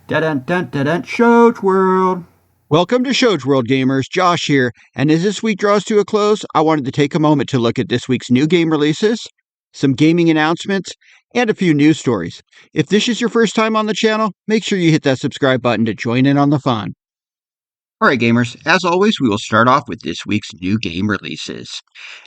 Dun Shows World. Welcome to Shows World Gamers, Josh here, and as this week draws to a close, I wanted to take a moment to look at this week's new game releases, some gaming announcements, and a few news stories. If this is your first time on the channel, make sure you hit that subscribe button to join in on the fun. Alright gamers, as always we will start off with this week's new game releases.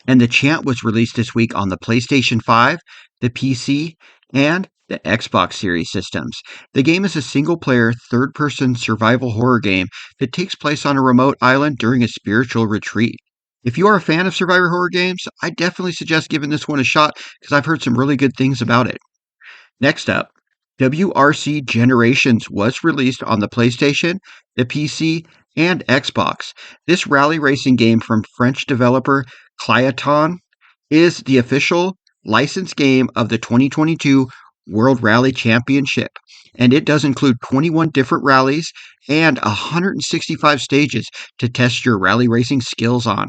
And the Chant was released this week on the PlayStation 5, the PC, and the Xbox Series systems. The game is a single-player, third-person survival horror game that takes place on a remote island during a spiritual retreat. If you are a fan of survivor horror games, I definitely suggest giving this one a shot because I've heard some really good things about it. Next up, WRC Generations was released on the PlayStation, the PC, and Xbox. This rally racing game from French developer Clayton is the official licensed game of the 2022 World Rally Championship, and it does include 21 different rallies and 165 stages to test your rally racing skills on.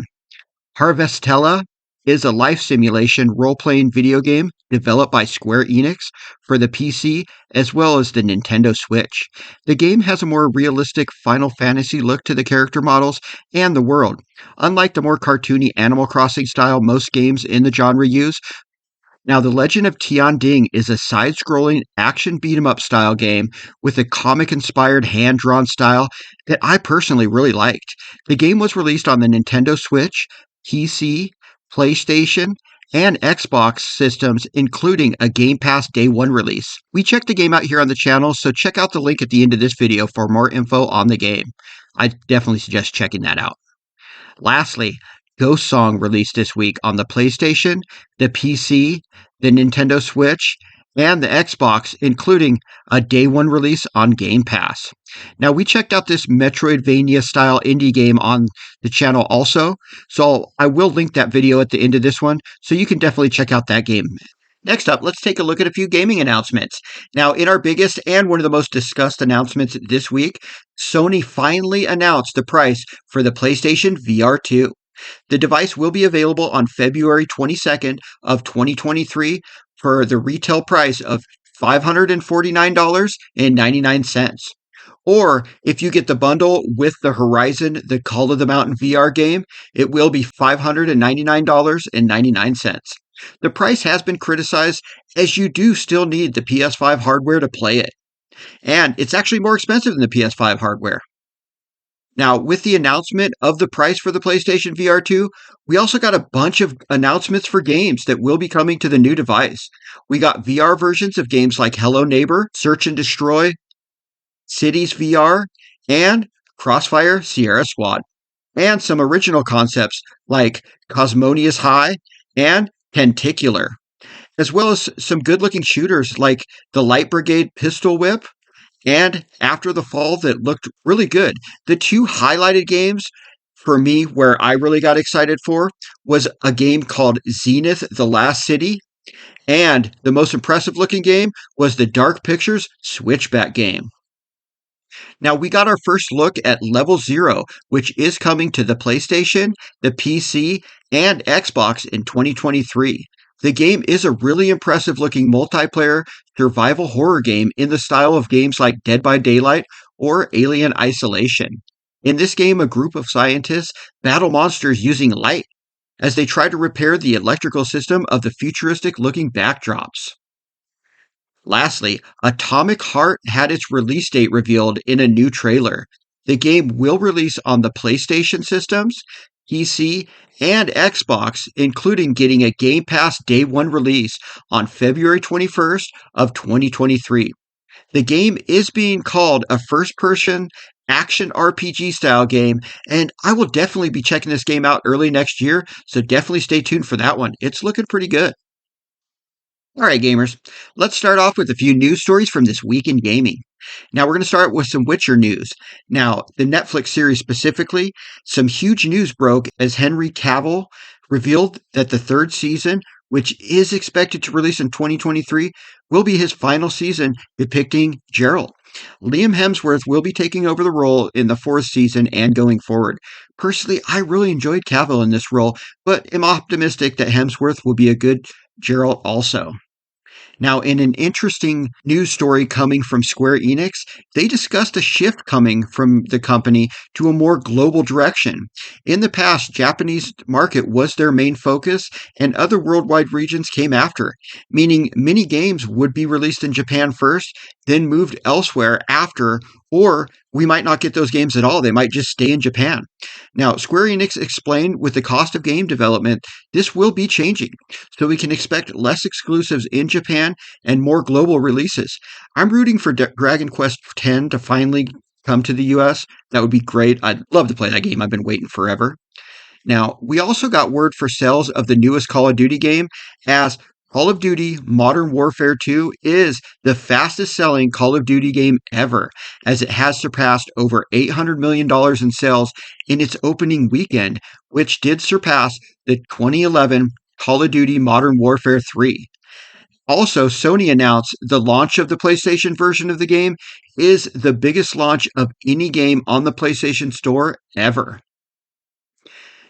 Harvestella is a life simulation role-playing video game developed by Square Enix for the PC as well as the Nintendo Switch. The game has a more realistic Final Fantasy look to the character models and the world. Unlike the more cartoony Animal Crossing style most games in the genre use, now, The Legend of Tian Ding is a side-scrolling action beat-em-up style game with a comic-inspired hand-drawn style that I personally really liked. The game was released on the Nintendo Switch, PC, PlayStation, and Xbox systems, including a Game Pass Day 1 release. We checked the game out here on the channel, so check out the link at the end of this video for more info on the game. I definitely suggest checking that out. Lastly, Ghost Song released this week on the PlayStation, the PC, the Nintendo Switch, and the Xbox, including a Day 1 release on Game Pass. Now, we checked out this Metroidvania-style indie game on the channel also, so I will link that video at the end of this one, so you can definitely check out that game. Next up, let's take a look at a few gaming announcements. Now, in our biggest and one of the most discussed announcements this week, Sony finally announced the price for the PlayStation VR 2. The device will be available on February 22nd of 2023 for the retail price of $549.99. Or if you get the bundle with the Horizon The Call of the Mountain VR game, it will be $599.99. The price has been criticized as you do still need the PS5 hardware to play it. And it's actually more expensive than the PS5 hardware. Now, with the announcement of the price for the PlayStation VR 2, we also got a bunch of announcements for games that will be coming to the new device. We got VR versions of games like Hello Neighbor, Search and Destroy, Cities VR, and Crossfire Sierra Squad. And some original concepts like Cosmonious High and Tentacular, as well as some good-looking shooters like the Light Brigade Pistol Whip, and After the Fall that looked really good. The two highlighted games for me where I really got excited for was a game called Zenith The Last City, and the most impressive looking game was the Dark Pictures Switchback game. Now, we got our first look at Level Zero, which is coming to the PlayStation, the PC, and Xbox in 2023. The game is a really impressive looking multiplayer survival horror game in the style of games like Dead by Daylight or Alien Isolation. In this game, a group of scientists battle monsters using light as they try to repair the electrical system of the futuristic looking backdrops. Lastly, Atomic Heart had its release date revealed in a new trailer. The game will release on the PlayStation systems, PC, and Xbox, including getting a Game Pass Day 1 release on February 21st of 2023. The game is being called a first-person action RPG style game, and I will definitely be checking this game out early next year, so definitely stay tuned for that one. It's looking pretty good. Alright gamers, let's start off with a few news stories from this week in gaming. Now we're going to start with some Witcher news. Now, the Netflix series specifically, some huge news broke as Henry Cavill revealed that the third season, which is expected to release in 2023, will be his final season depicting Geralt. Liam Hemsworth will be taking over the role in the fourth season and going forward. Personally, I really enjoyed Cavill in this role, but am optimistic that Hemsworth will be a good Geralt also. Now, in an interesting news story coming from Square Enix, they discussed a shift coming from the company to a more global direction. In the past, Japanese market was their main focus and other worldwide regions came after, meaning many games would be released in Japan first, then moved elsewhere after, or we might not get those games at all. They might just stay in Japan. Now, Square Enix explained with the cost of game development, this will be changing, so we can expect less exclusives in Japan and more global releases. I'm rooting for Dragon Quest X to finally come to the US. That would be great. I'd love to play that game. I've been waiting forever. Now, we also got word for sales of the newest Call of Duty game, as Call of Duty Modern Warfare 2 is the fastest selling Call of Duty game ever, as it has surpassed over $800 million in sales in its opening weekend, which did surpass the 2011 Call of Duty Modern Warfare 3. Also, Sony announced the launch of the PlayStation version of the game is the biggest launch of any game on the PlayStation Store ever.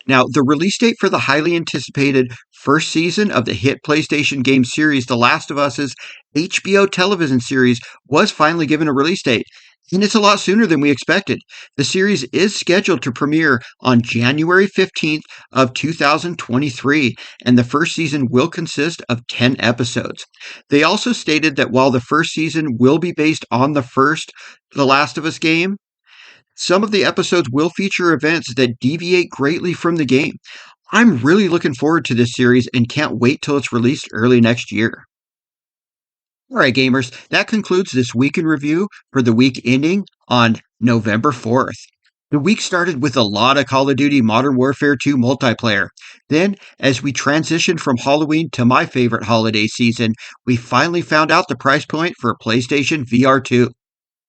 Now, the release date for the highly anticipated first season of the hit PlayStation game series The Last of Us's HBO television series was finally given a release date, and it's a lot sooner than we expected. The series is scheduled to premiere on January 15th of 2023, and the first season will consist of 10 episodes. They also stated that while the first season will be based on the first The Last of Us game, some of the episodes will feature events that deviate greatly from the game. I'm really looking forward to this series and can't wait till it's released early next year. All right, gamers, that concludes this week in review for the week ending on November 4th. The week started with a lot of Call of Duty Modern Warfare 2 multiplayer. Then, as we transitioned from Halloween to my favorite holiday season, we finally found out the price point for PlayStation VR 2.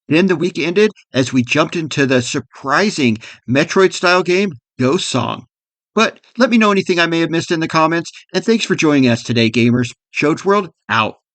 Then the week ended as we jumped into the surprising Metroid-style game, Ghost Song. But let me know anything I may have missed in the comments, and thanks for joining us today, gamers. Shows World, out.